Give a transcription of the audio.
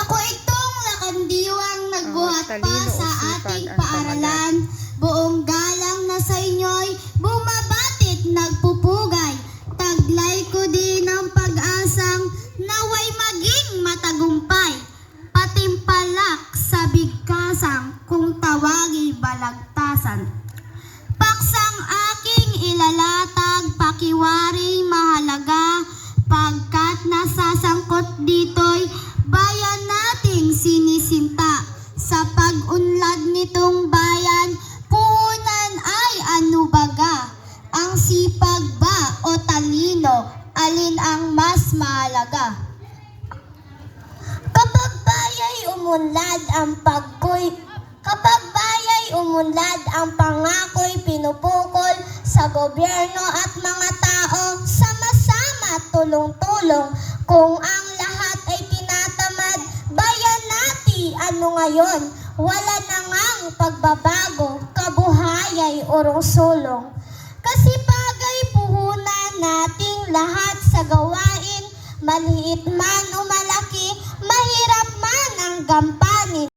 Ako itong lakandiwang nagbuhat pa talino, sa sipag ating ang paaralan. Buong galang na sa inyo'y bumabatit nagpupugay. Taglay ko din ang pag-asang naway maging matagumpay. Patimpalak sa bigkasang kung tawagi balagtasan. Paksang aking ilalatag, pakiwari mahalaga, pagkat nasasangkot dito'y bayan nating sinisinta. Sa pag-unlad nitong bayan, puhunan ay ano baga? Ang sipag ba o talino, alin ang mas mahalaga? Kapag bayay umunlad ang pangako'y pinupukol sa gobyerno at mga tao, sama-sama tulong-tulong. Kung ang lahat ay tinatamad, bayan nati ano ngayon? Wala na ngang pagbabago, kabuhayay urong sulong. Kasi bagay puhunan nating lahat sa gawain, maliit man o